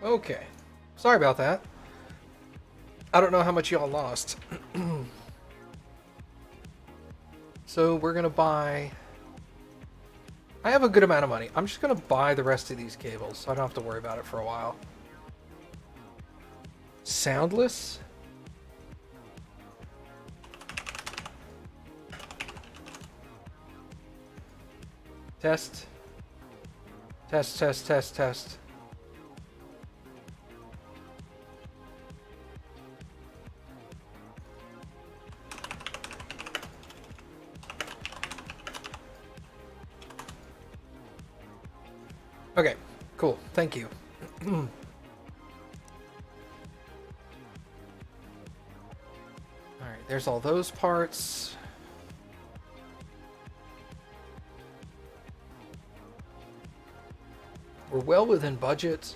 Okay. Sorry about that. I don't know how much y'all lost. So we're gonna buy... I have a good amount of money. I'm just gonna buy the rest of these cables so I don't have to worry about it for a while. Soundless? Test. Test, test, test, test. Okay, cool. Thank you. Alright, there's all those parts. We're well within budget.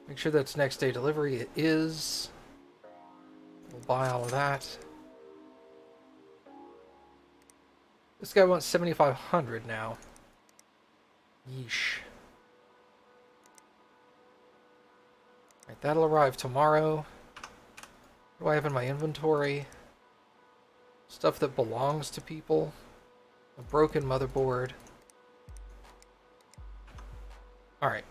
Make sure that's next day delivery. It is. We'll buy all of that. This guy wants 7,500 now. Yeesh. Alright, that'll arrive tomorrow. What do I have in my inventory? Stuff that belongs to people. A broken motherboard. Alright.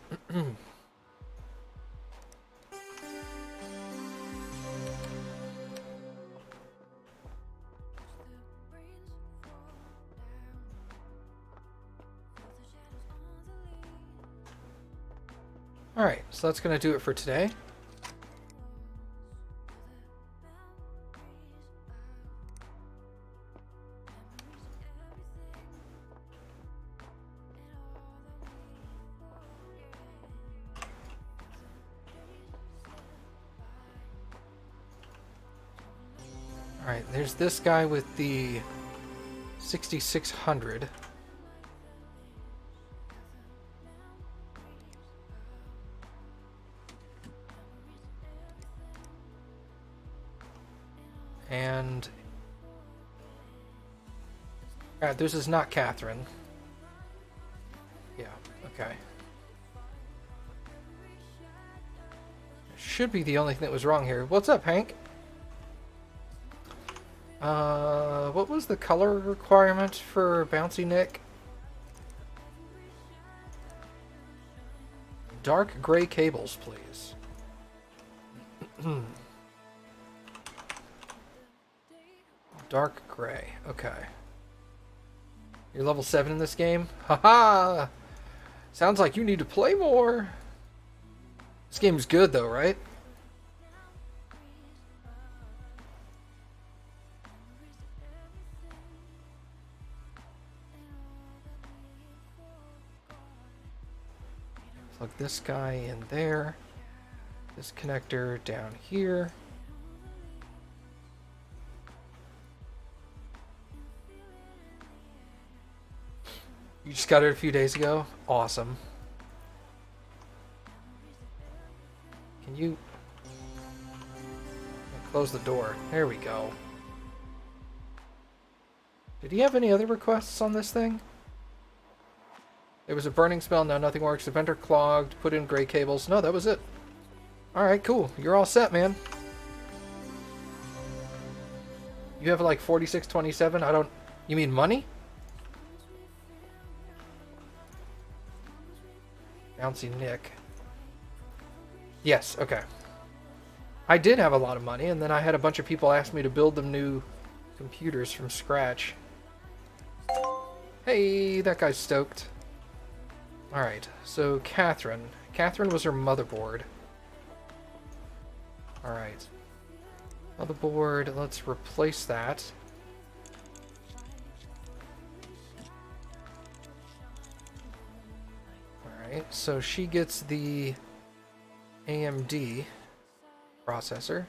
Alright, so that's going to do it for today. Alright, there's this guy with the 6,600. And... Alright, this is not Catherine. Yeah, okay. Should be the only thing that was wrong here. What's up, Hank? What was the color requirement for Bouncy Nick? Dark gray cables, please. Dark gray, okay. You're level 7 in this game? Haha! Sounds like you need to play more! This game's good though, right? Plug this guy in there. This connector down here. You just got it a few days ago? Awesome. Can you... close the door. There we go. Did he have any other requests on this thing? There was a burning spell, now nothing works. The venter clogged, put in gray cables. No, that was it. Alright, cool. You're all set, man. You have like 4627? I don't... You mean money? Bouncy Nick. Yes, okay. I did have a lot of money, and then I had a bunch of people ask me to build them new computers from scratch. Hey, that guy's stoked. Alright, so Catherine. Catherine was her motherboard. Alright. Motherboard, let's replace that. Alright, so she gets the AMD processor.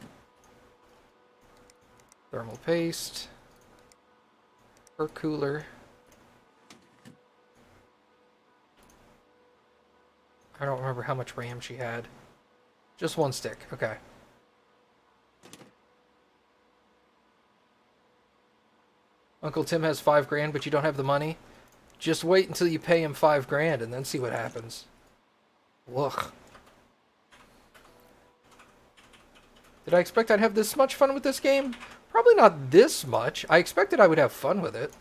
Thermal paste. Her cooler. I don't remember how much RAM she had. Just one stick, okay. Uncle Tim has $5 grand, but you don't have the money? Just wait until you pay him $5,000 and then see what happens. Look. Did I expect I'd have this much fun with this game? Probably not this much. I expected I would have fun with it.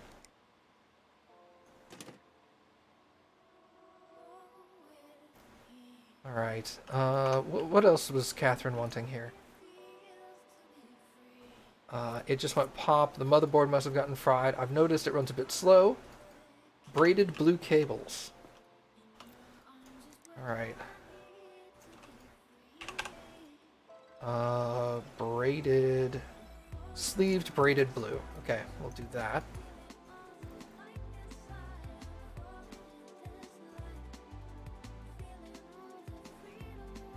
Alright. What else was Catherine wanting here? It just went pop. The motherboard must have gotten fried. I've noticed it runs a bit slow. Braided blue cables. Alright. Braided... Sleeved braided blue. Okay, we'll do that.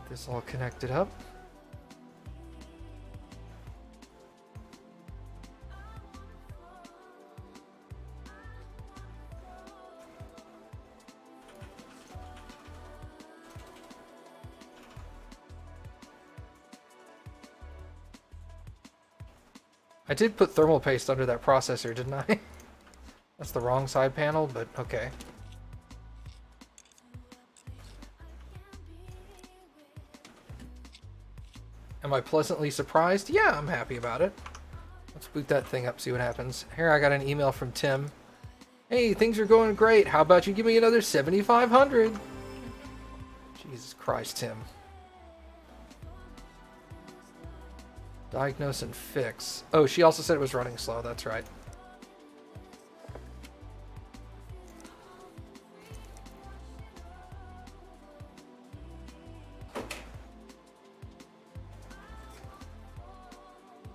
This all connected up. I did put thermal paste under that processor, didn't I? That's the wrong side panel, but okay. Am I pleasantly surprised? Yeah, I'm happy about it. Let's boot that thing up, see what happens. Here, I got an email from Tim. Hey, things are going great. How about you give me another 7,500? Jesus Christ, Tim. Diagnose and fix. Oh, she also said it was running slow. That's right.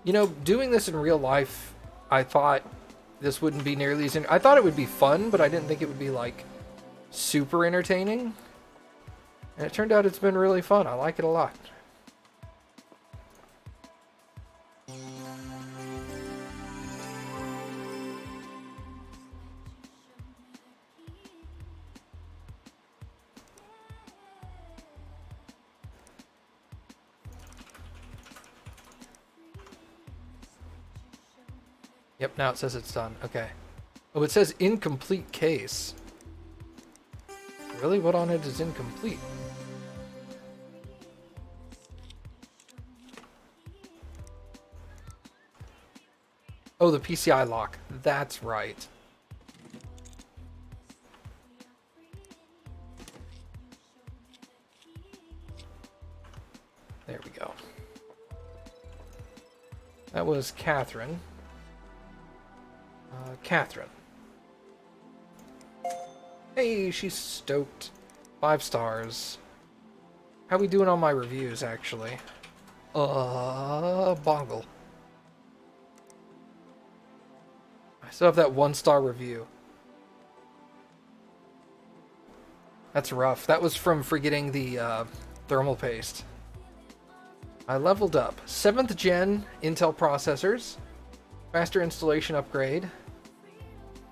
You know, doing this in real life, I thought this wouldn't be nearly as... I thought it would be fun, but I didn't think it would be, like, super entertaining. And it turned out it's been really fun. I like it a lot. Yep, now it says it's done. Okay. Oh, it says incomplete case. Really? What on it is incomplete? Oh, the PCI lock. That's right. There we go. That was Catherine. Catherine. Hey, she's stoked. 5 stars. How we doing on my reviews, actually? Bongle. I still have that 1-star review. That's rough. That was from forgetting the thermal paste. I leveled up. 7th gen Intel processors. Faster installation upgrade.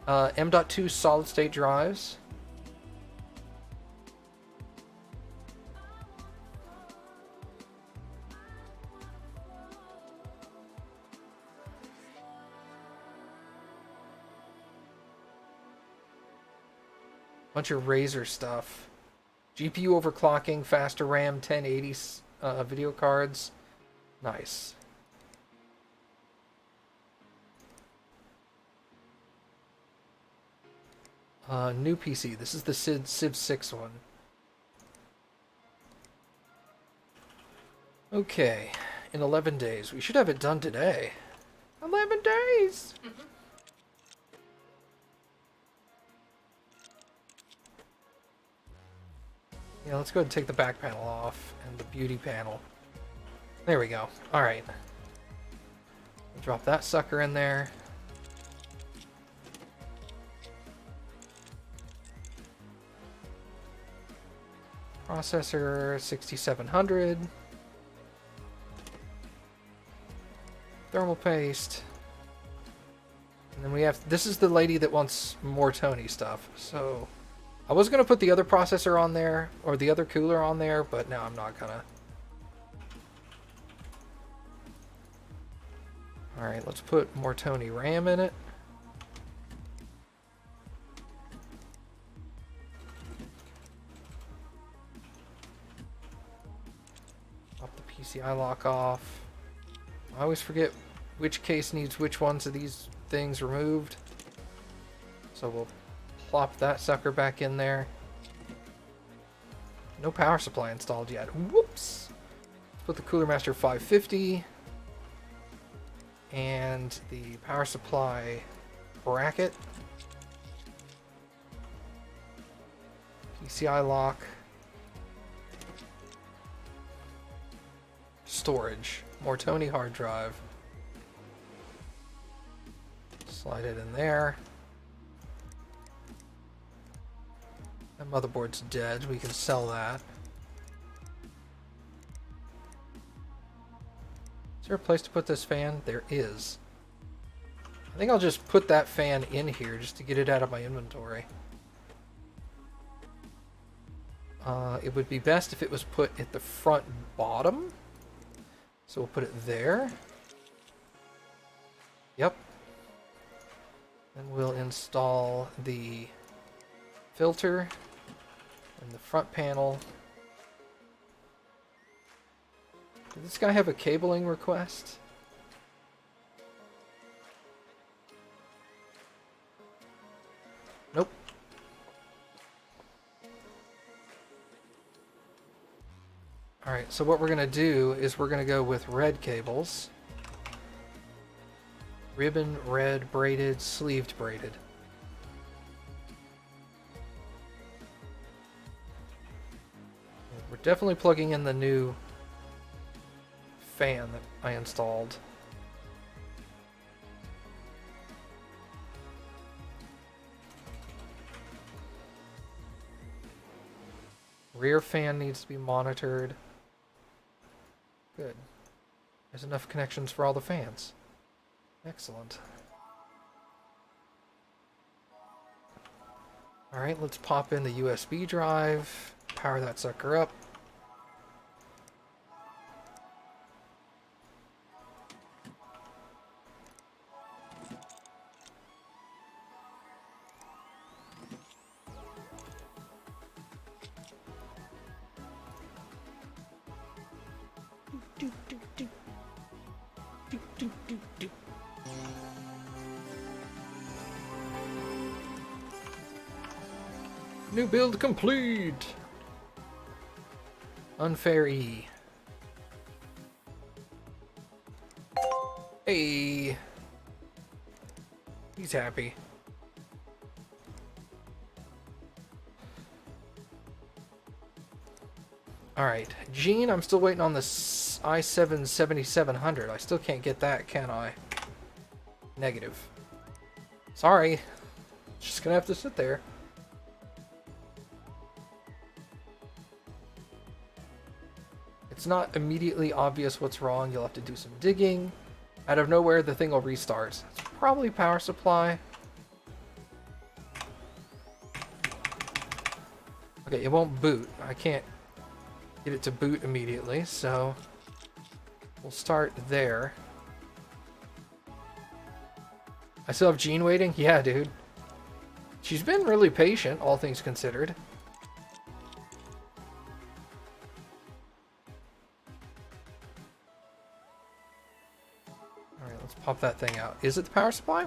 M.2 solid state drives. Bunch of Razer stuff. GPU overclocking, faster RAM, 1080 video cards. Nice. New PC. This is the Civ 6 one. Okay. In 11 days. We should have it done today. 11 days! Yeah, let's go ahead and take the back panel off and the beauty panel. There we go. Alright. Drop that sucker in there. Processor 6700. Thermal paste. And then we have... This is the lady that wants more Tony stuff, so... I was going to put the other processor on there, or the other cooler on there, but now I'm not gonna. Alright, let's put more Tony RAM in it. PCI lock off. I always forget which case needs which ones of these things removed. So we'll plop that sucker back in there. No power supply installed yet. Whoops! Let's put the Cooler Master 550 and the power supply bracket. PCI lock. Storage. Mortoni hard drive. Slide it in there. That motherboard's dead. We can sell that. Is there a place to put this fan? There is. I think I'll just put that fan in here just to get it out of my inventory. It would be best if it was put at the front bottom. So we'll put it there. Yep. Then we'll install the filter in the front panel. Did this guy have a cabling request? Nope. Alright, so what we're going to do is we're going to go with red cables. Ribbon, red, braided, sleeved braided. We're definitely plugging in the new fan that I installed. Rear fan needs to be monitored. Good. There's enough connections for all the fans. Excellent. Alright, let's pop in the USB drive, power that sucker up. New build complete! Unfair E. Hey! He's happy. Alright, Gene, I'm still waiting on the i7 7700. I still can't get that, can I? Negative. Sorry. Just gonna have to sit there. It's not immediately obvious what's wrong. You'll have to do some digging. Out of nowhere, the thing will restart. It's probably power supply. Okay, it won't boot. I can't get it to boot immediately, so we'll start there. I still have Jean waiting? Yeah, dude. She's been really patient, all things considered. Alright, let's pop that thing out. Is it the power supply?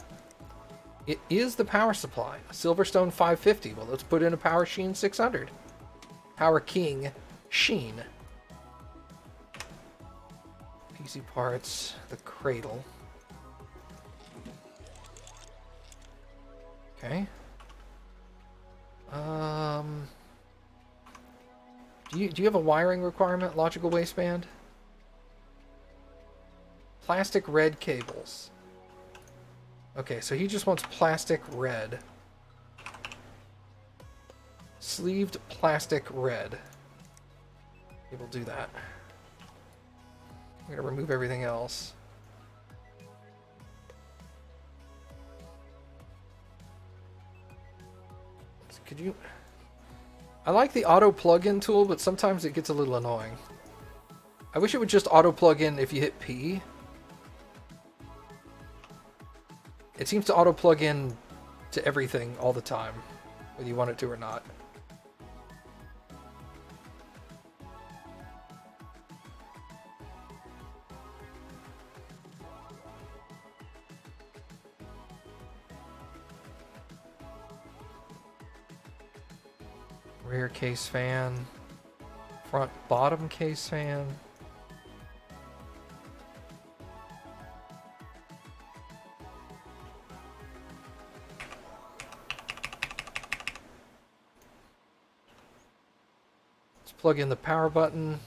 It is the power supply. A Silverstone 550. Well, let's put in a Power Sheen 600. Power King Sheen. PC parts, the cradle. Okay. Do you have a wiring requirement, logical waistband? Plastic red cables. Okay, so he just wants plastic red. Sleeved plastic red. Okay, we'll do that. I'm gonna remove everything else. Could you... I like the auto plug-in tool, but sometimes it gets a little annoying. I wish it would just auto plug in if you hit P. It seems to auto plug in to everything all the time, whether you want it to or not. Rear case fan. Front bottom case fan. Let's plug in the power button.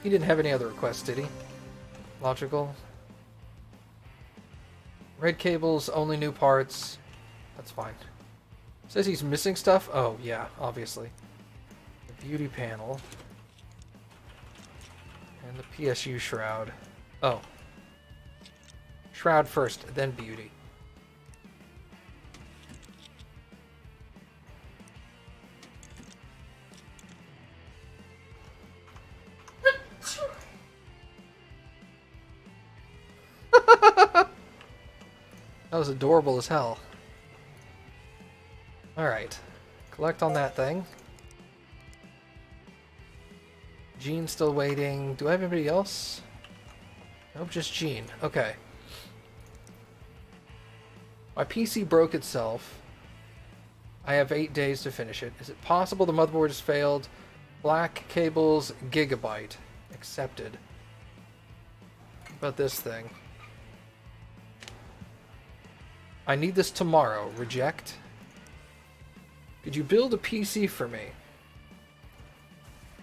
He didn't have any other requests, did he? Logical. Red cables, only new parts. That's fine. Says he's missing stuff? Oh, yeah, obviously. The beauty panel. And the PSU shroud. Oh. Shroud first, then beauty. That was adorable as hell. Alright. Collect on that thing. Gene's still waiting. Do I have anybody else? Nope, just Gene. Okay. My PC broke itself. I have 8 days to finish it. Is it possible the motherboard has failed? Black cables, gigabyte. Accepted. What about this thing? I need this tomorrow. Reject. Could you build a PC for me?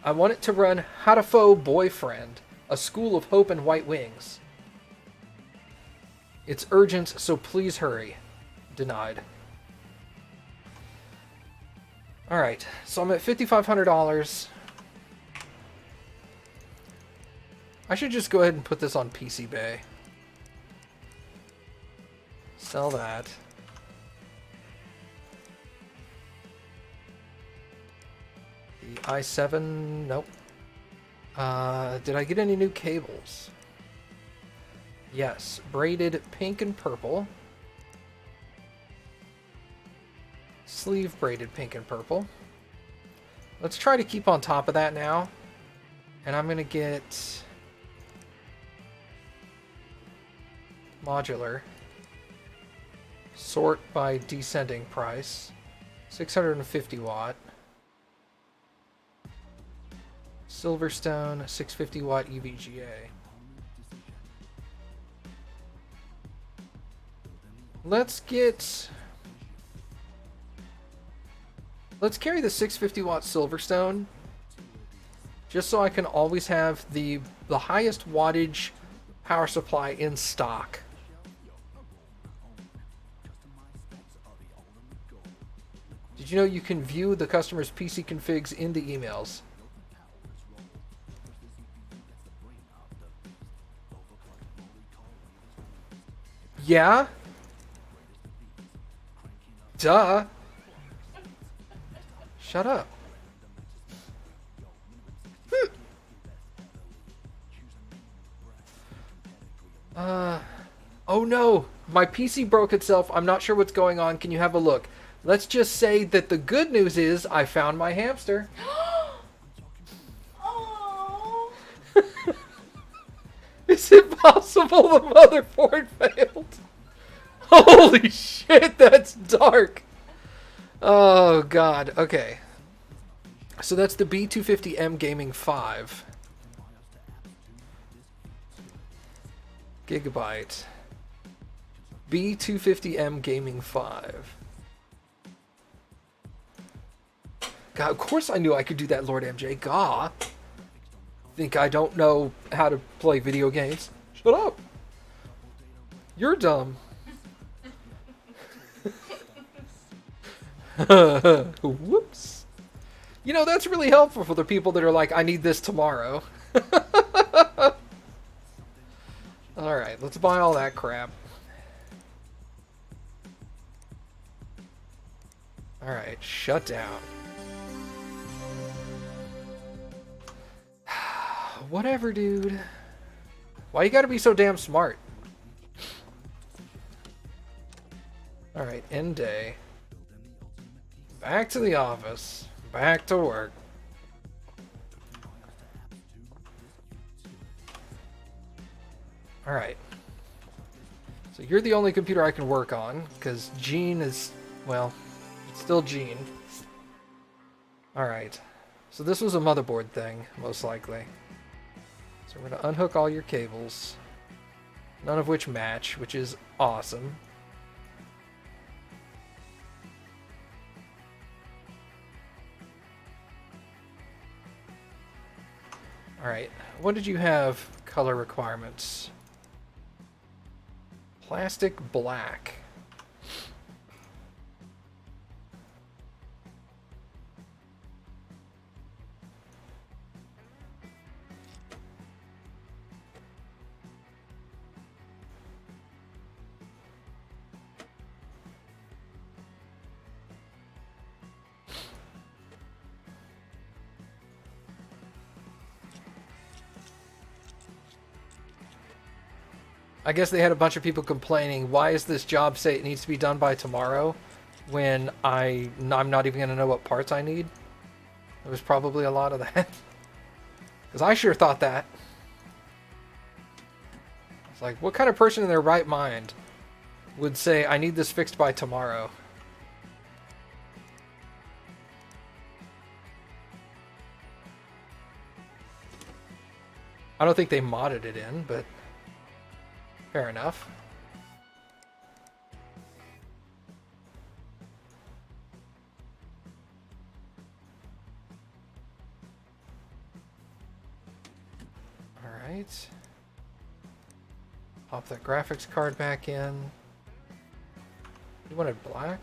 I want it to run Hatafo Boyfriend, a school of hope and white wings. It's urgent, so please hurry. Denied. Alright, so I'm at $5,500. I should just go ahead and put this on PC Bay. Sell that. The i7, nope. Did I get any new cables? Yes, braided pink and purple. Sleeve braided pink and purple. Let's try to keep on top of that now. And I'm gonna get modular. Sort by descending price. 650 watt. Silverstone 650 watt EVGA. Let's carry the 650 watt Silverstone just so I can always have the highest wattage power supply in stock. Did you know you can view the customer's PC configs in the emails? Yeah? Duh. Shut up. Oh no, my PC broke itself. I'm not sure what's going on. Can you have a look? Let's just say that the good news is I found my hamster. Oh. Is it possible the motherboard failed? Holy shit, that's dark. Oh god, okay. So that's the B250M Gaming 5. Gigabyte. B250M Gaming 5. God, of course I knew I could do that, Lord MJ. Gah. Think I don't know how to play video games? Shut up. You're dumb. Whoops. You know, that's really helpful for the people that are like, I need this tomorrow. Alright, let's buy all that crap. Alright, shut down. Whatever, dude. Why you gotta be so damn smart? Alright, end day. Back to the office. Back to work. Alright. So you're the only computer I can work on, because Gene is, well, it's still Gene. Alright. So this was a motherboard thing, most likely. So we're going to unhook all your cables. None of which match, which is awesome. Alright, what did you have color requirements? Plastic black. I guess they had a bunch of people complaining, why is this job say it needs to be done by tomorrow when I'm not even going to know what parts I need? There was probably a lot of that. Because I sure thought that. It's like, what kind of person in their right mind would say, I need this fixed by tomorrow? I don't think they modded it in, but fair enough. Alright. Pop that graphics card back in. You wanted black?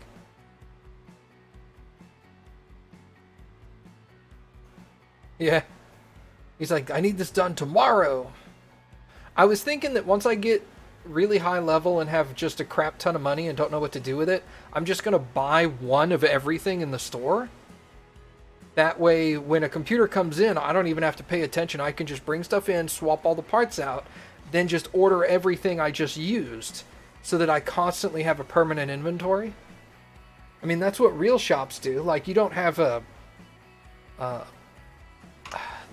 Yeah. He's like, I need this done tomorrow. I was thinking that once I get really high level and have just a crap ton of money and don't know what to do with it, I'm just going to buy one of everything in the store. That way, when a computer comes in, I don't even have to pay attention. I can just bring stuff in, swap all the parts out, then just order everything I just used so that I constantly have a permanent inventory. I mean, that's what real shops do. Like, you don't have a...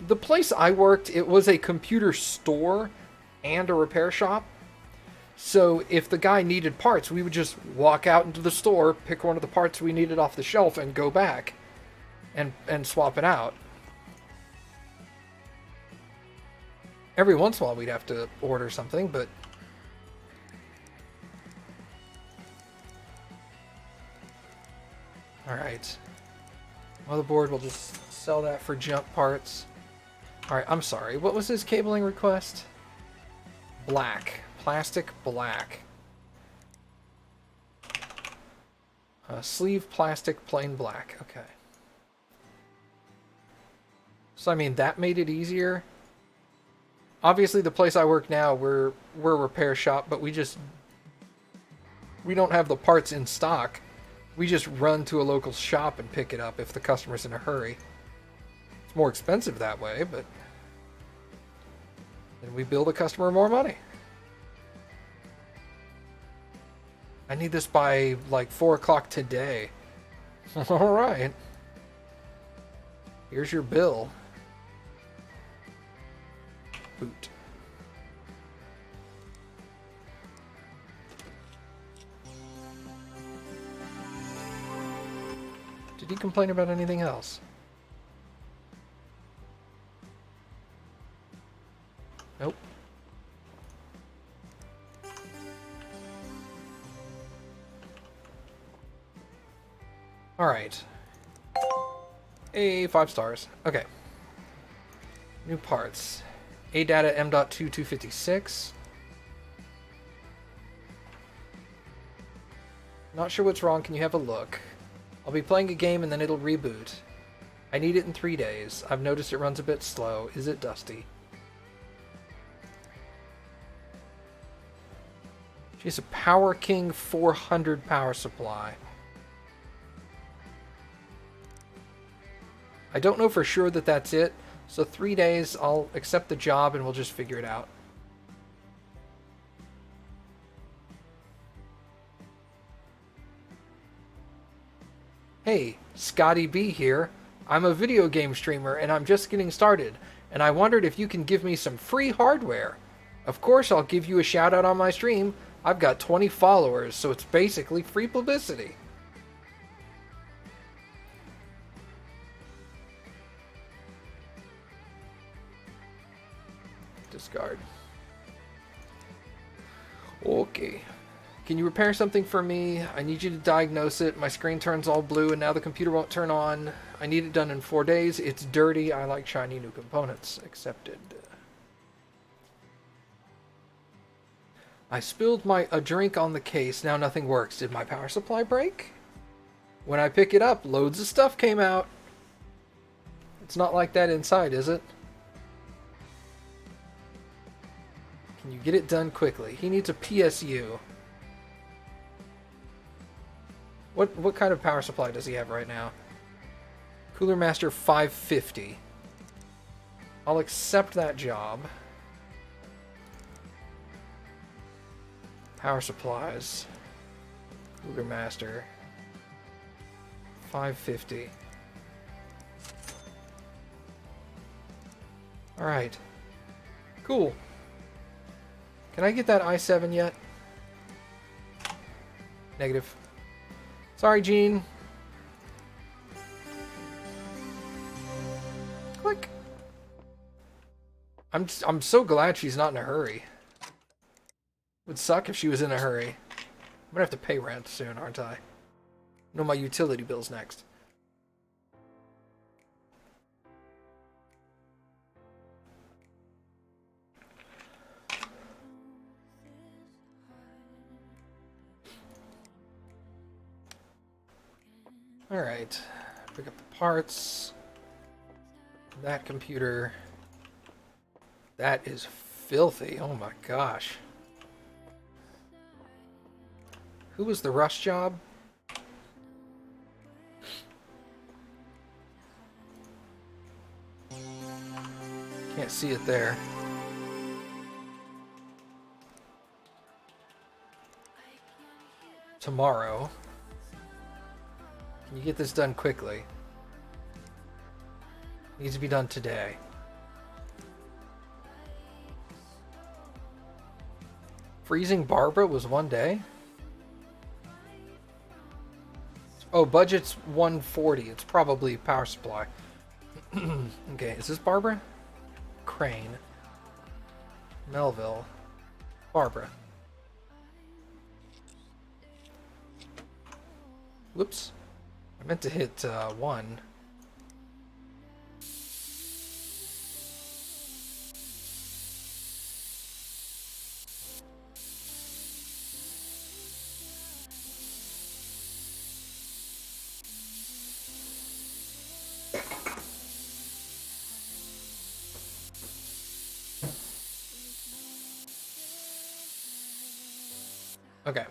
the place I worked, it was a computer store and a repair shop. So if the guy needed parts, we would just walk out into the store, pick one of the parts we needed off the shelf, and go back and swap it out. Every once in a while we'd have to order something, but... Alright. Motherboard, we'll just sell that for junk parts. Alright, I'm sorry. What was his cabling request? Black. Plastic black. Sleeve plastic plain black. Okay. So, I mean, that made it easier. Obviously, the place I work now, we're a repair shop, but we don't have the parts in stock. We just run to a local shop and pick it up if the customer's in a hurry. It's more expensive that way, but then we bill the customer more money. I need this by, like, 4 o'clock today. Alright. Here's your bill. Boot. Did he complain about anything else? Nope. Alright. 5 stars. Okay. New parts. ADATA M.2 256. Not sure what's wrong. Can you have a look? I'll be playing a game and then it'll reboot. I need it in 3 days. I've noticed it runs a bit slow. Is it dusty? She's a Power King 400 power supply. I don't know for sure that that's it, so 3 days, I'll accept the job and we'll just figure it out. Hey, Scotty B here. I'm a video game streamer and I'm just getting started, and I wondered if you can give me some free hardware. Of course, I'll give you a shout out on my stream. I've got 20 followers, so it's basically free publicity. Discard. Okay. Can you repair something for me? I need you to diagnose it. My screen turns all blue and now the computer won't turn on. I need it done in 4 days. It's dirty. I like shiny new components. Accepted. I spilled a drink on the case. Now nothing works. Did my power supply break? When I pick it up, loads of stuff came out. It's not like that inside, is it? Can you get it done quickly? He needs a PSU. What kind of power supply does he have right now? Cooler Master 550. I'll accept that job. Power supplies. Cooler Master 550. Alright. Cool. Can I get that i7 yet? Negative. Sorry, Gene. Click. I'm so glad she's not in a hurry. Would suck if she was in a hurry. I'm gonna have to pay rent soon, aren't I? No, my utility bill's next. Alright. Pick up the parts. That computer. That is filthy. Oh my gosh. Who was the rush job? Can't see it there. Tomorrow. Can you get this done quickly? Needs to be done today. Freezing Barbara was 1 day? Oh, budget's 140. It's probably power supply. Okay, is this Barbara? Crane. Melville. Barbara. Whoops. I meant to hit 1. Okay.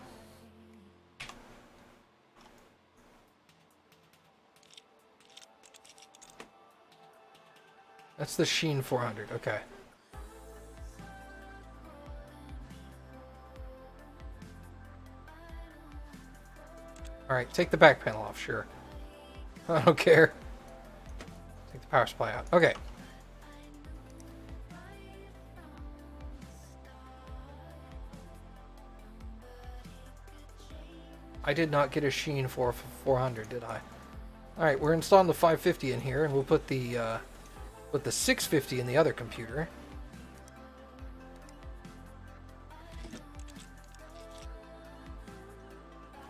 That's the Sheen 400. Okay. Alright, take the back panel off, sure. I don't care. Take the power supply out. Okay. I did not get a Sheen 400, did I? Alright, we're installing the 550 in here, and we'll put the 650 in the other computer.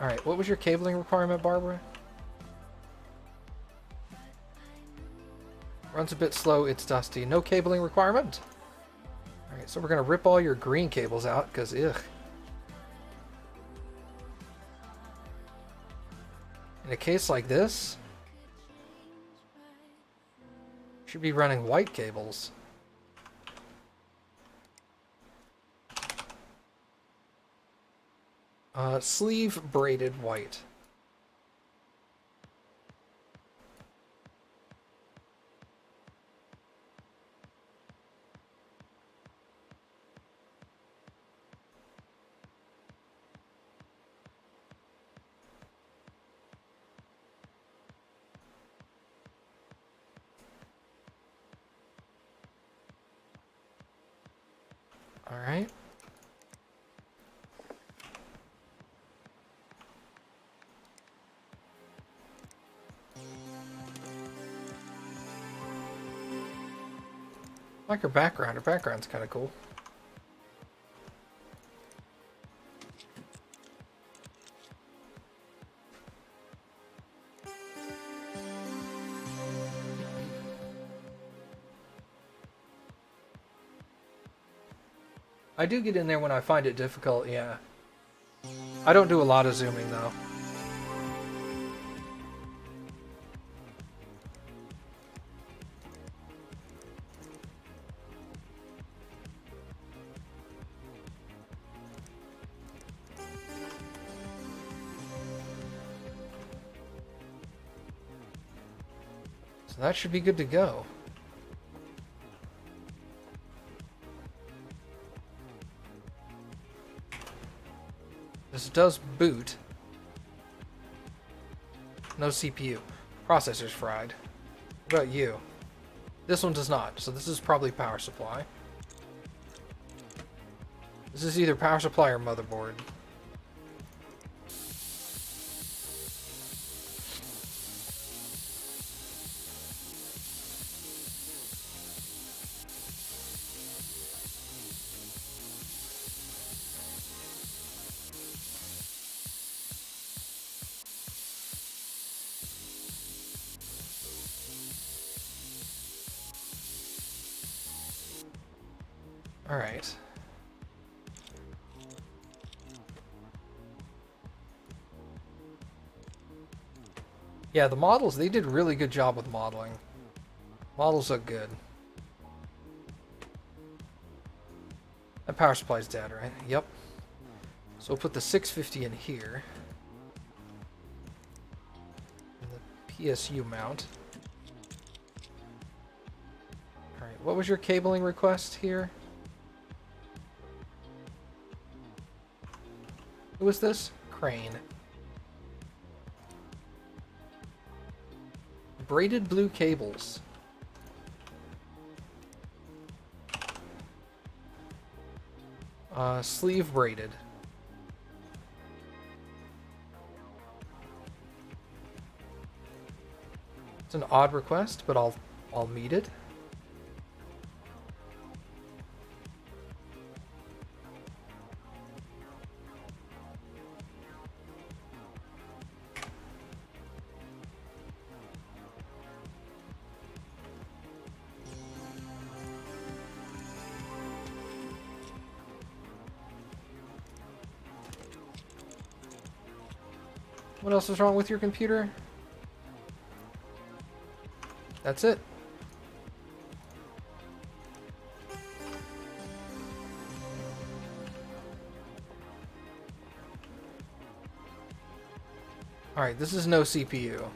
Alright, what was your cabling requirement, Barbara? Runs a bit slow, it's dusty. No cabling requirement? Alright, so we're going to rip all your green cables out, because ugh. In a case like this, should be running white cables. Sleeve braided white. Alright. I like her background. Her background's kind of cool. I do get in there when I find it difficult, yeah. I don't do a lot of zooming, though. So that should be good to go. This does boot. No CPU. Processor's fried. What about you? This one does not, so this is probably power supply. This is either power supply or motherboard. Alright. Yeah, the models, they did a really good job with modeling. Models look good. That power supply's dead, right? Yep. So we'll put the 650 in here. And the PSU mount. Alright, what was your cabling request here? Who was this? Crane. Braided blue cables. Sleeve braided. It's an odd request, but I'll meet it. What else is wrong with your computer? That's it. Alright, this is no CPU.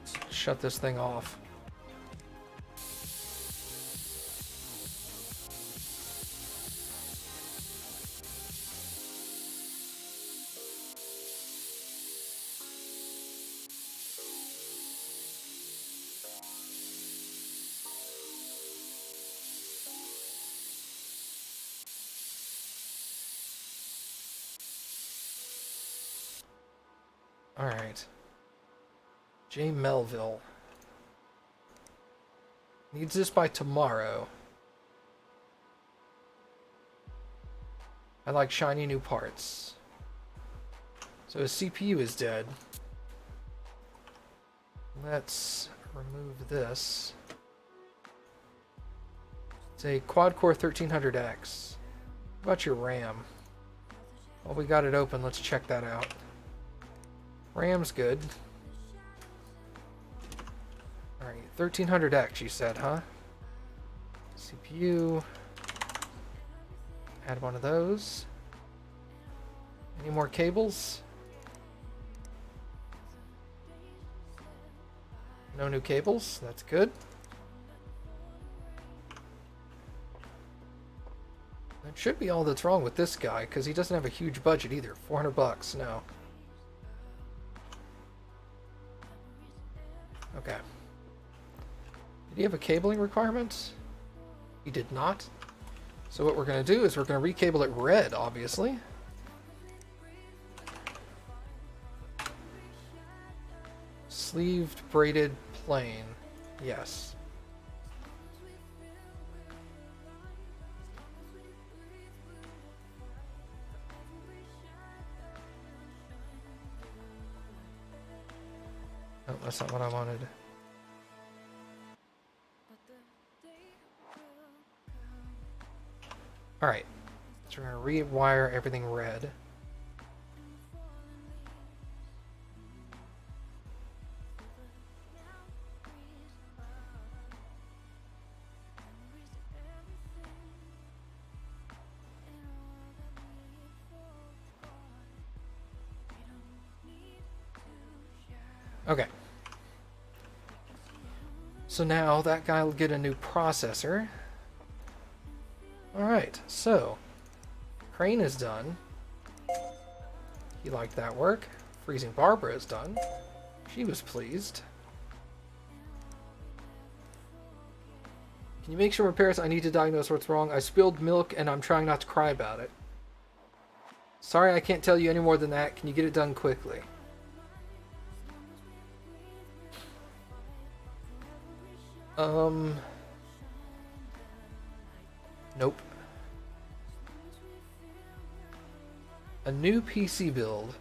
Let's shut this thing off. Alright. J. Melville. Needs this by tomorrow. I like shiny new parts. So his CPU is dead. Let's remove this. It's a quad-core 1300X. What about your RAM? Well, we got it open. Let's check that out. RAM's good. Alright, 1300X you said, huh? CPU. Add one of those. Any more cables? No new cables. That's good. That should be all that's wrong with this guy, because he doesn't have a huge budget either. 400 bucks, no. Okay. Did he have a cabling requirement? He did not. So what we're going to do is we're going to recable it red, obviously. Sleeved braided plain. Yes. No, that's not what I wanted. Alright. So we're going to rewire everything red. Okay. So now that guy will get a new processor. Alright, so Crane is done. He liked that work. Freezing Barbara is done. She was pleased. Can you make some repairs? I need to diagnose what's wrong. I spilled milk and I'm trying not to cry about it. Sorry, I can't tell you any more than that. Can you get it done quickly? Nope. A new PC build.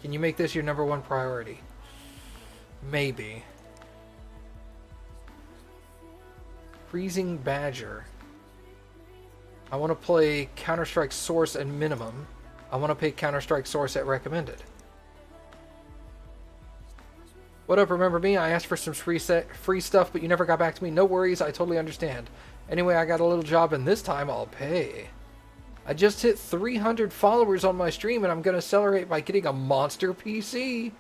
Can you make this your #1 priority? Maybe. Freezing Badger. I want to play Counter-Strike Source at minimum. I want to pay Counter-Strike Source at recommended. What up, remember me? I asked for some free stuff, but you never got back to me. No worries, I totally understand. Anyway, I got a little job, and this time I'll pay. I just hit 300 followers on my stream, and I'm going to celebrate by getting a monster PC.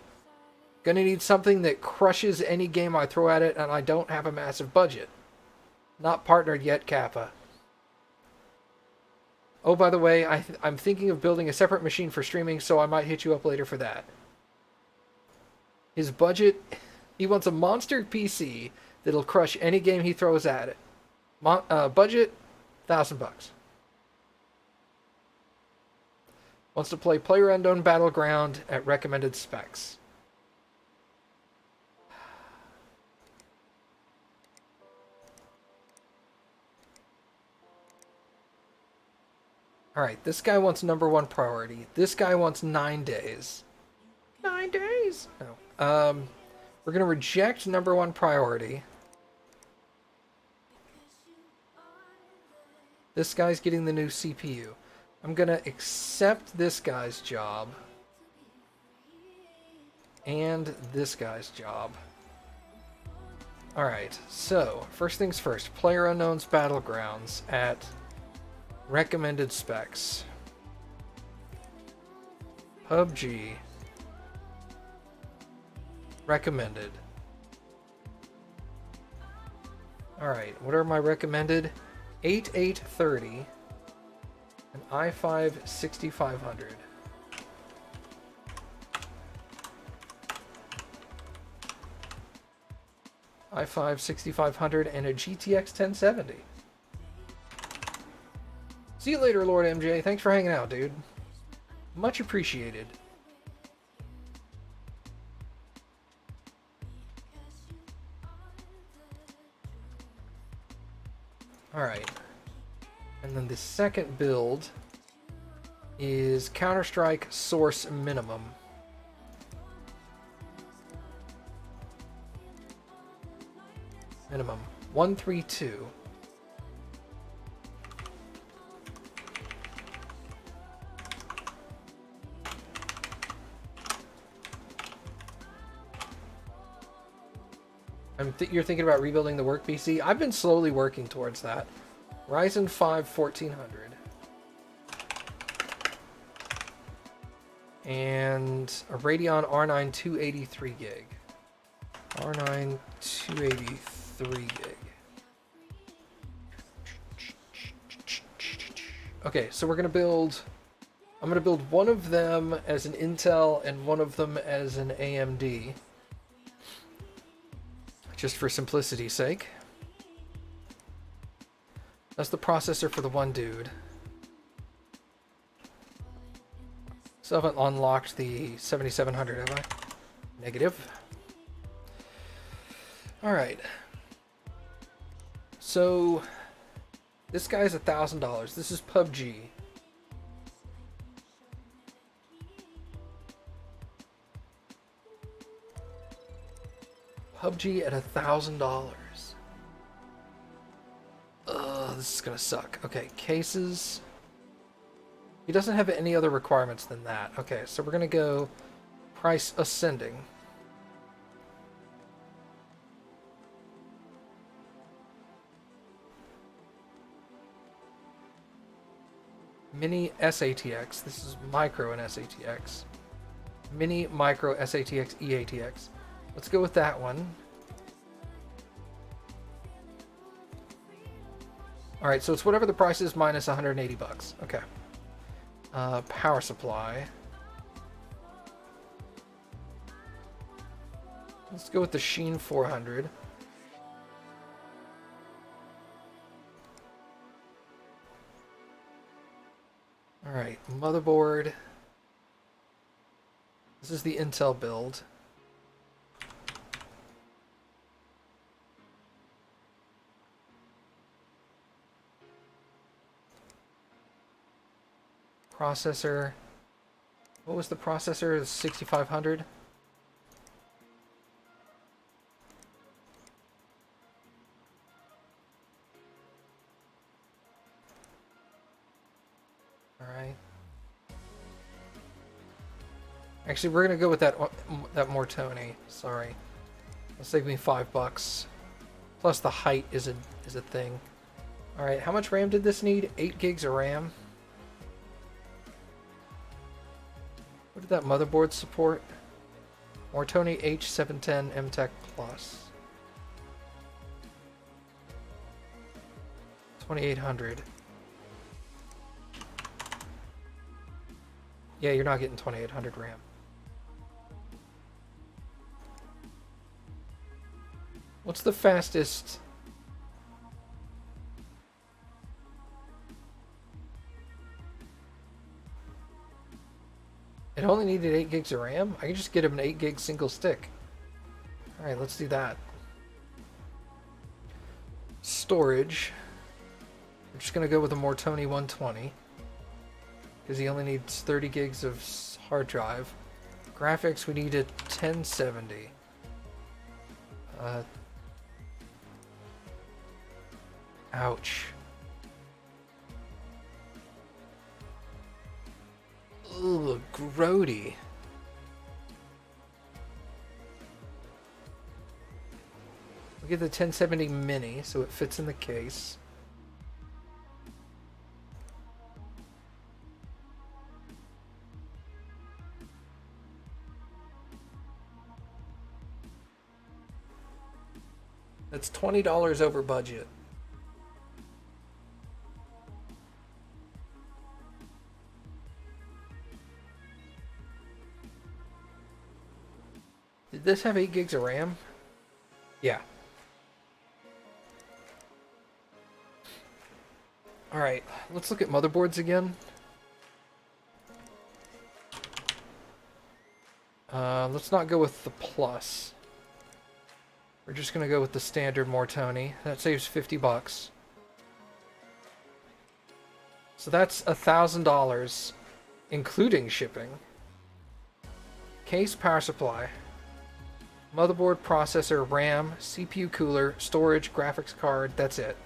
Gonna need something that crushes any game I throw at it, and I don't have a massive budget. Not partnered yet, Kappa. Oh, by the way, I'm thinking of building a separate machine for streaming, so I might hit you up later for that. His budget, he wants a monster PC that'll crush any game he throws at it. Budget, $1,000. Wants to play PlayerUnknown Battleground at recommended specs. Alright, this guy wants #1 priority. This guy wants 9 days. 9 days? No. We're going to reject #1 priority. This guy's getting the new CPU. I'm going to accept this guy's job. And this guy's job. Alright, so, first things first. PlayerUnknown's Battlegrounds at recommended specs. PUBG. Recommended. Alright, what are my recommended? 8830 and i5 6500. i5 6500 and a GTX 1070. See you later, Lord MJ. Thanks for hanging out, dude. Much appreciated. Alright. And then the second build is Counter-Strike Source Minimum. Minimum. 132. You're thinking about rebuilding the work PC? I've been slowly working towards that. Ryzen 5 1400. And a Radeon R9 283 gig. R9 283 gig. Okay, so we're going to build... I'm going to build one of them as an Intel and one of them as an AMD. Just for simplicity's sake. That's the processor for the one dude. Still haven't unlocked the 7700, have I? Negative. Alright. So, this guy's $1,000. This is PUBG. PUBG at $1,000. Ugh, this is gonna suck. Okay, cases. He doesn't have any other requirements than that. Okay, so we're gonna go price ascending. Mini SATX. This is micro and SATX. Mini, micro, SATX, EATX. Let's go with that one. All right, so it's whatever the price is minus 180 bucks. Okay. Power supply. Let's go with the Sheen 400. All right, motherboard. This is the Intel build. Processor. What was the processor? 6500. All right. Actually, we're gonna go with that Mortoni. Sorry, it'll save me $5. Plus the height is a thing. All right, how much RAM did this need? 8 gigs of RAM. What did that motherboard support? Mortoni H710 MTech Plus. 2800. Yeah, you're not getting 2800 RAM. What's the fastest? It only needed 8 gigs of RAM? I can just get him an 8 gig single stick. Alright, let's do that. Storage. We're just going to go with a Mortoni 120. Because he only needs 30 gigs of hard drive. Graphics, we need a 1070. Ouch. Ugh, grody. We'll get the 1070 mini so it fits in the case. That's $20 over budget. Did this have 8 gigs of RAM? Yeah. Alright, let's look at motherboards again. Let's not go with the Plus. We're just going to go with the standard Mortoni. That saves $50. So that's $1,000, including shipping. Case, power supply. Motherboard, processor, RAM, CPU cooler, storage, graphics card. That's it.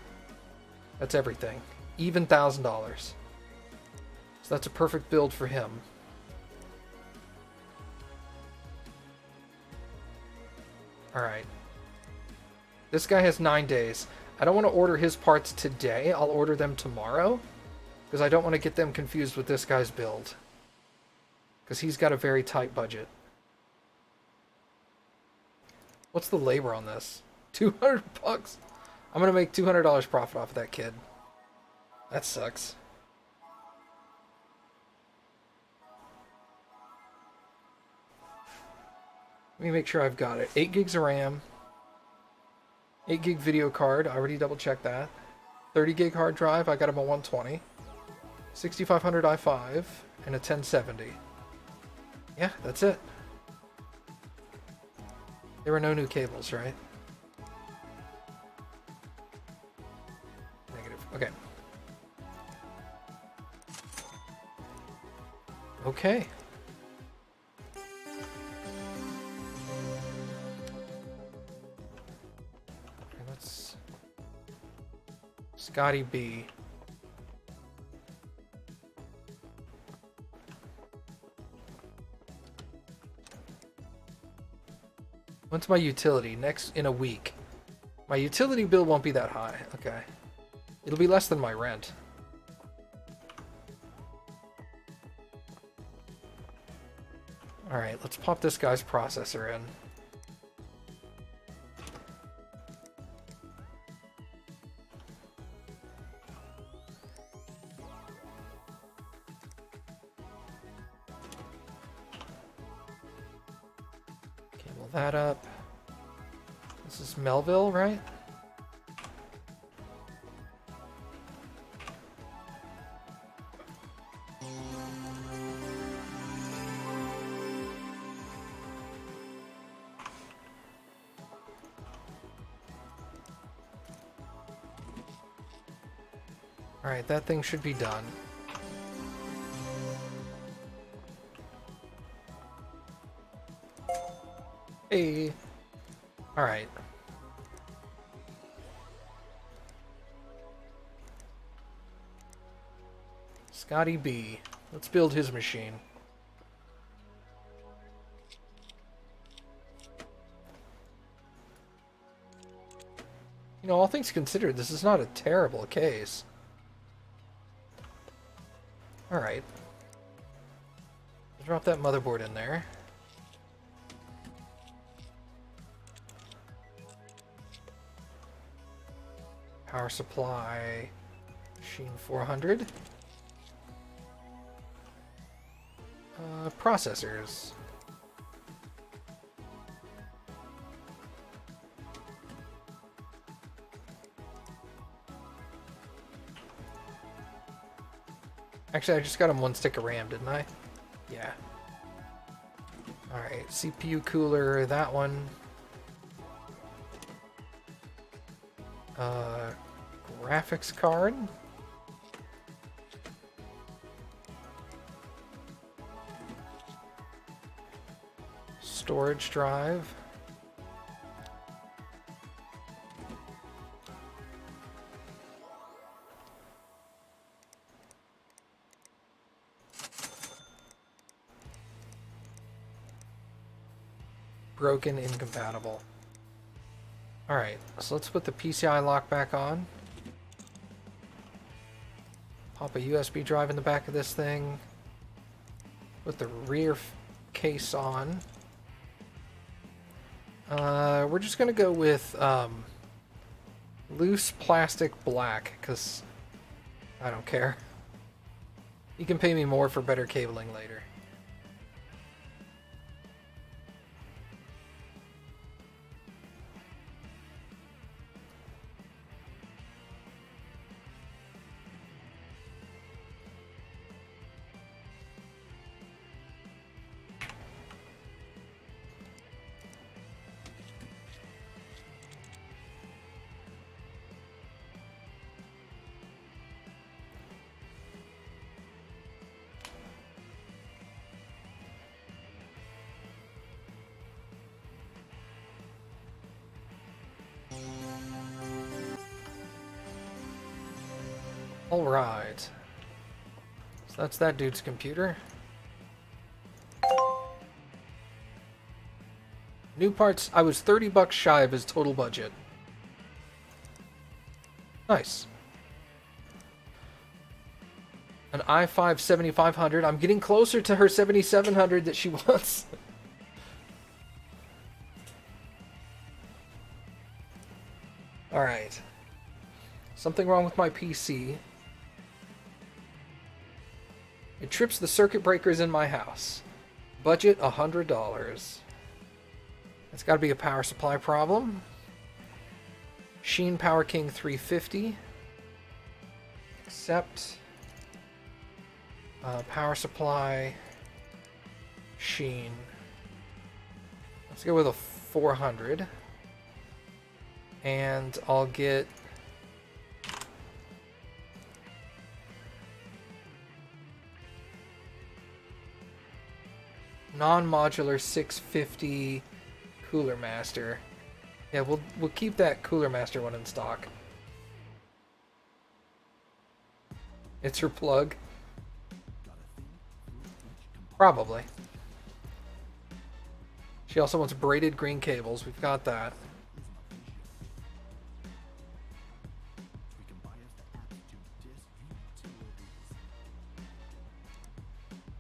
That's everything. Even $1,000. So that's a perfect build for him. Alright. This guy has 9 days. I don't want to order his parts today. I'll order them tomorrow. Because I don't want to get them confused with this guy's build. Because he's got a very tight budget. What's the labor on this? 200 bucks? I'm going to make $200 profit off of that kid. That sucks. Let me make sure I've got it. 8 gigs of RAM. 8 gig video card. I already double checked that. 30 gig hard drive. I got him a 120. 6500 i5 and a 1070. Yeah, that's it. There were no new cables, right? Negative. Okay. Okay. Scotty B. When's my utility? Next in a week. My utility bill won't be that high. Okay. It'll be less than my rent. Alright, let's pop this guy's processor in. Cable that up. This is Melville, right? Alright, that thing should be done. Hey! Alright. Scotty B. Let's build his machine. You know, all things considered, this is not a terrible case. Alright. Drop that motherboard in there. Power supply, machine 400. Processors. Actually, I just got him one stick of RAM, didn't I? Yeah. Alright, CPU cooler, that one. Graphics card. Storage drive. Broken, incompatible. Alright, so let's put the PCI lock back on. Pop a USB drive in the back of this thing. Put the rear case on. We're just gonna go with loose plastic black, because I don't care. You can pay me more for better cabling later. Alright. So that's that dude's computer. New parts, I was $30 shy of his total budget. Nice. An i5 7500. I'm getting closer to her 7700 that she wants. Alright. Something wrong with my PC. It trips the circuit breakers in my house. Budget $100. It's got to be a power supply problem. Sheen Power King 350. Accept. Power supply. Sheen. Let's go with a 400. And I'll get... non-modular 650 Cooler Master. Yeah, we'll keep that Cooler Master one in stock. It's her plug. Probably. She also wants braided green cables. We've got that.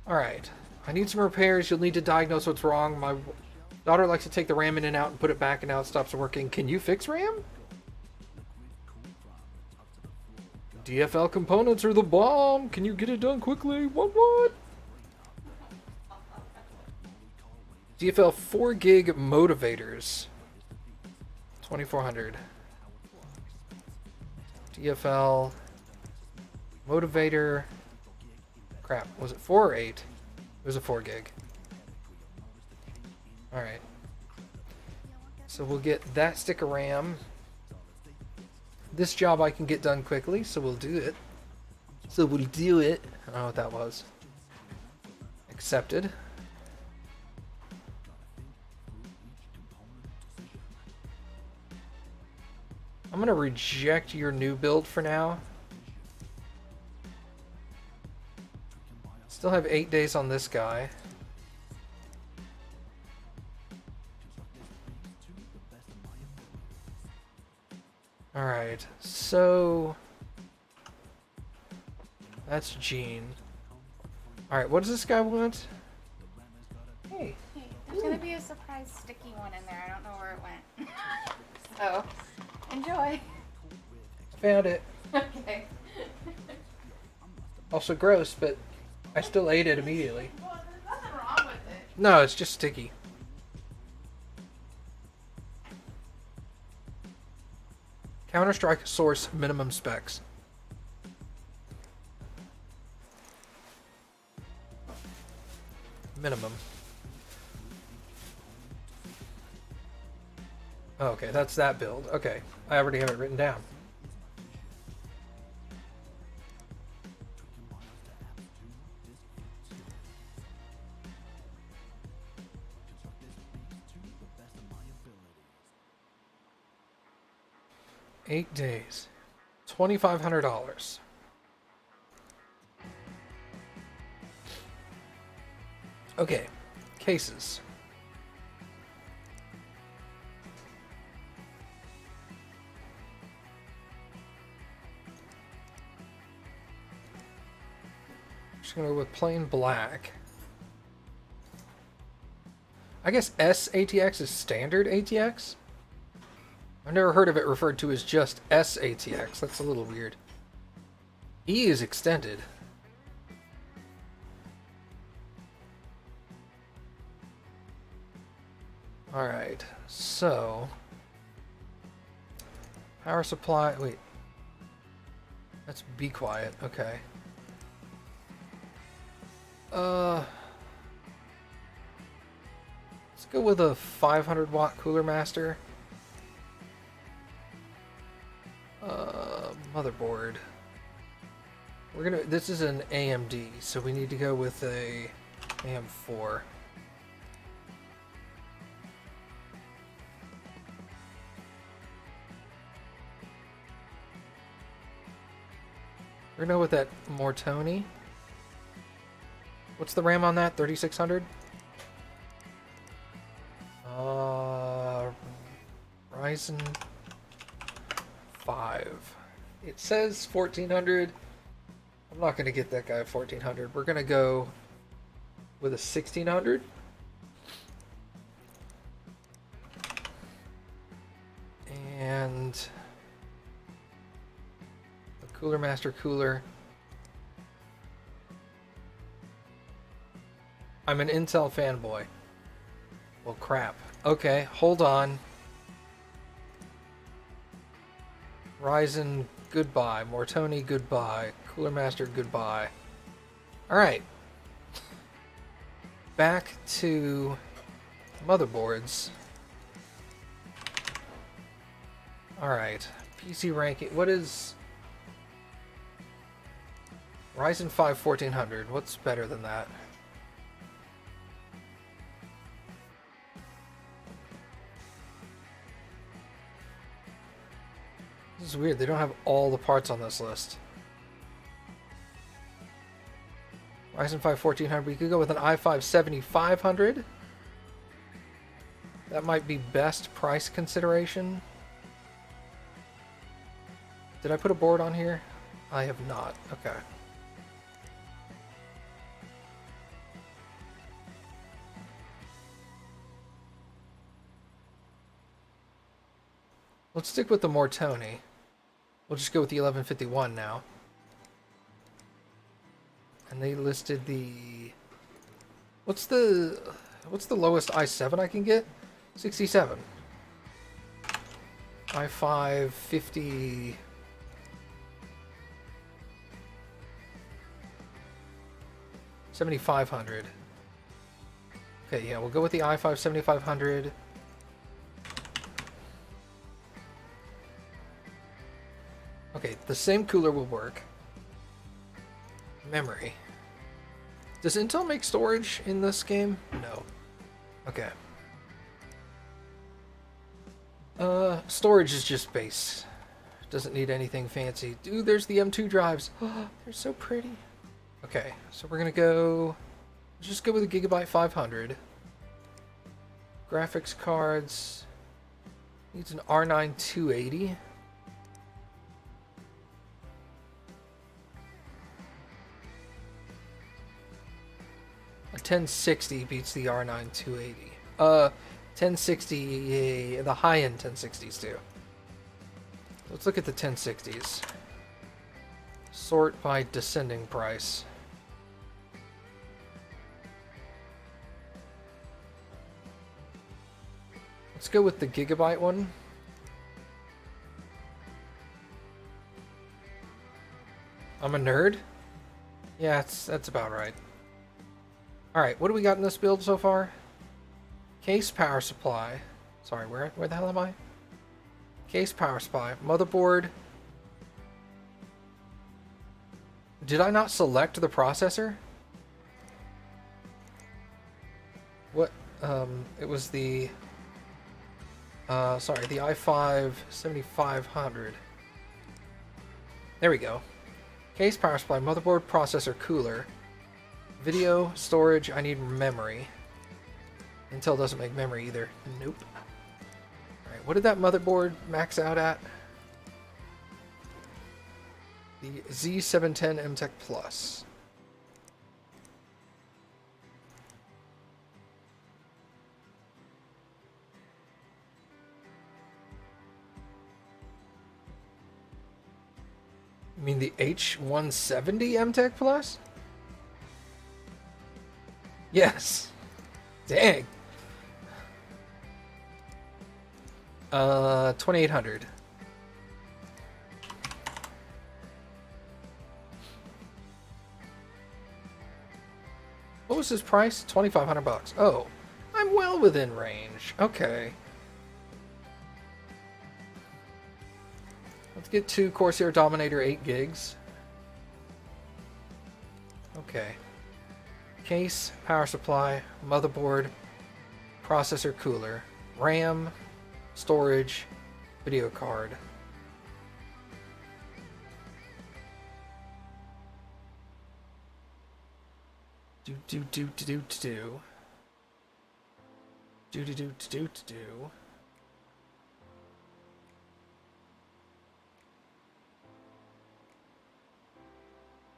Alright. I need some repairs. You'll need to diagnose what's wrong. My daughter likes to take the RAM in and out and put it back, and now it stops working. Can you fix RAM? DFL components are the bomb. Can you get it done quickly? What? DFL 4 gig motivators. 2400. DFL motivator. Crap, was it 4 or 8? It was a 4 gig. Alright. So we'll get that stick of RAM. This job I can get done quickly, so we'll do it. I don't know what that was. Accepted. I'm gonna reject your new build for now. Still have 8 days on this guy. Alright, so that's Gene. Alright, what does this guy want? Hey. Hey, there's gonna be a surprise sticky one in there. I don't know where it went. So, enjoy. Found it. Okay. Also gross, but I still ate it immediately. Well, there's nothing wrong with it. No, it's just sticky. Counter-Strike source minimum specs. Minimum. Oh, okay, that's that build. Okay, I already have it written down. $8 days. $2,500. Okay, cases. Just gonna go with plain black. I guess S ATX is standard ATX? I've never heard of it referred to as just S ATX. That's a little weird. E is extended. Alright, so power supply, wait. Let's be quiet, okay. Let's go with a 500 watt Cooler Master. Motherboard. This is an AMD, so we need to go with a AM4. We're gonna go with that Mortoni. What's the RAM on that? 3600? Ryzen 5. It says 1400. I'm not gonna get that guy at 1400. We're gonna go with a 1600. And a Cooler Master cooler. I'm an Intel fanboy. Well, crap. Okay, hold on. Ryzen, goodbye. Mortoni, goodbye. Cooler Master, goodbye. Alright. Back to motherboards. Alright. PC ranking. What is Ryzen 5 1400? What's better than that? This is weird. They don't have all the parts on this list. Ryzen 5 1400. We could go with an i5 7500. That might be best price consideration. Did I put a board on here? I have not. Okay. Let's stick with the Mortoni. We'll just go with the 1151 now. And they listed the... What's the lowest i7 I can get? 67. i5 50... 7500. Okay, yeah, we'll go with the i5 7500. Okay, the same cooler will work. Memory. Does Intel make storage in this game? No. Okay. Storage is just base. Doesn't need anything fancy. Dude, there's the M2 drives. Oh, they're so pretty. Okay, so we're gonna go... Just go with a Gigabyte 500. Graphics cards... Needs an R9 280. A 1060 beats the R9 280. 1060, the high-end 1060s too. Let's look at the 1060s. Sort by descending price. Let's go with the Gigabyte one. I'm a nerd? Yeah, that's about right. Alright, what do we got in this build so far? Case power supply. Sorry, where the hell am I? Case power supply. Motherboard. Did I not select the processor? What? It was the... sorry, the i5 7500. There we go. Case power supply, motherboard, processor, cooler. Video, storage, I need memory. Intel doesn't make memory either. Nope. Alright, what did that motherboard max out at? The Z710 MTech Plus. You mean the H170 MTech Plus? Yes. Dang. 2800. What was his price? 2,500 bucks. Oh, I'm well within range. Okay. Let's get two Corsair Dominator 8 gigs. Okay. Case, power supply, motherboard, processor, cooler, RAM, storage, video card.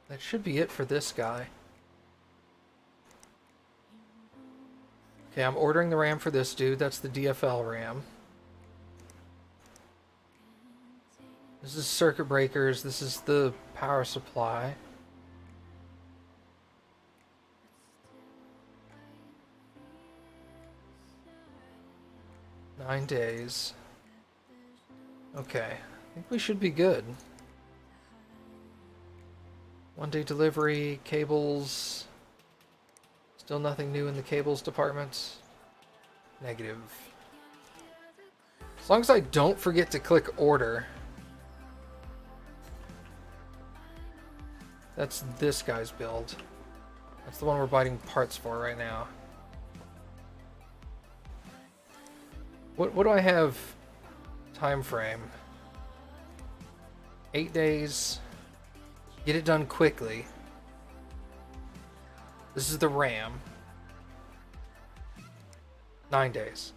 That should be it for this guy. Okay, I'm ordering the RAM for this dude. That's the DFL RAM. This is circuit breakers. This is the power supply. Nine days. Okay, I think we should be good. One-day delivery, cables. Still nothing new in the cables department. Negative. As long as I don't forget to click order. That's this guy's build. That's the one we're biting parts for right now. What do I have time frame? 8 days. Get it done quickly. This is the RAM. 9 days.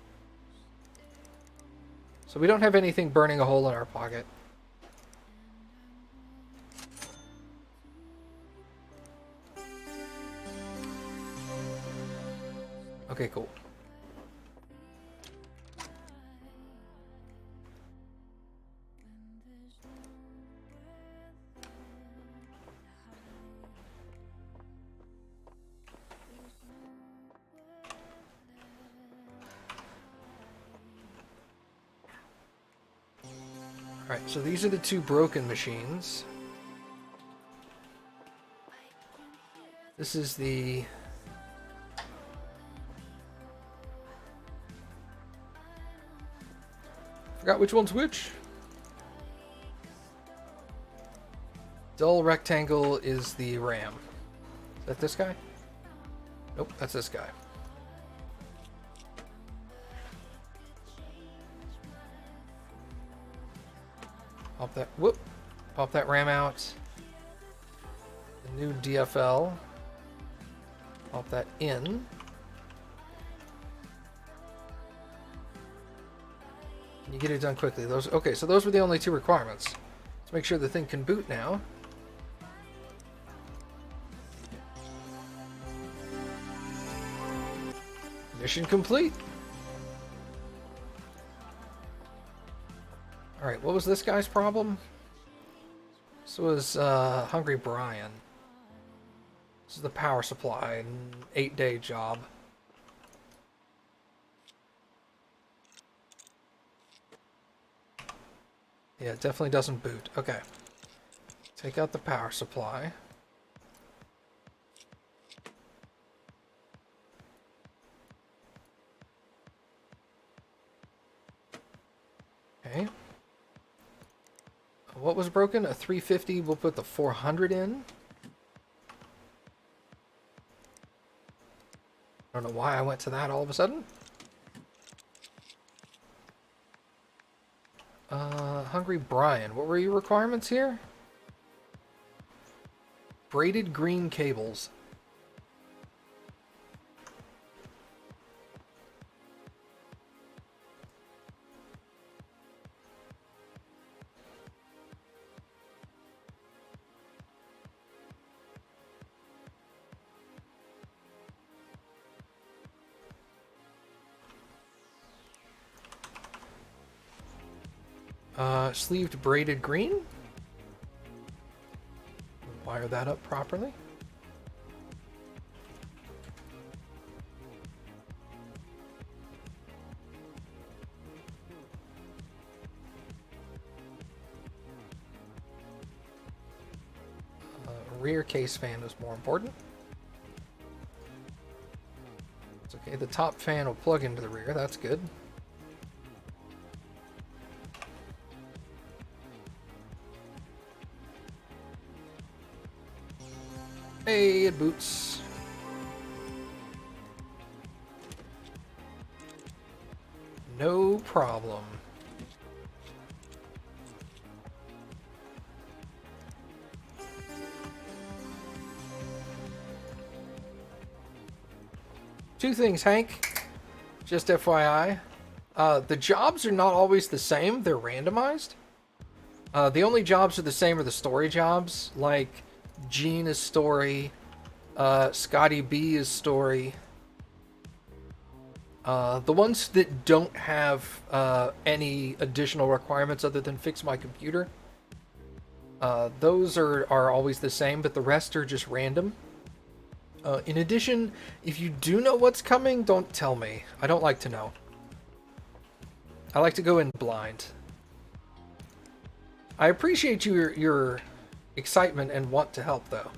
So we don't have anything burning a hole in our pocket. Okay, cool. Alright, so these are the two broken machines. This is the... Forgot which one's which. Dull rectangle is the RAM. Is that this guy? Nope, that's this guy. Pop that, whoop, pop that RAM out. The new DFL. Pop that in. Can you get it done quickly? Those, okay, so those were the only two requirements. Let's make sure the thing can boot now. Mission complete. Alright, what was this guy's problem? This was Hungry Brian. This is the power supply, an 8-day job. Yeah, it definitely doesn't boot. Okay. Take out the power supply. Okay. What was broken? A 350. We'll put the 400 in. I don't know why I went to that all of a sudden. Hungry Brian. What were your requirements here? Braided green cables. Sleeved braided green. Wire that up properly. Rear case fan is more important. It's okay, the top fan will plug into the rear, that's good. Hey, it boots. No problem. Two things, Hank. Just FYI. The jobs are not always the same. They're randomized. The only jobs are the same are the story jobs. Like, Gene is story. Scotty B is story. The ones that don't have any additional requirements other than fix my computer, those are always the same, but the rest are just random. In addition, if you do know what's coming, don't tell me. I don't like to know. I like to go in blind. I appreciate your excitement and want to help, though.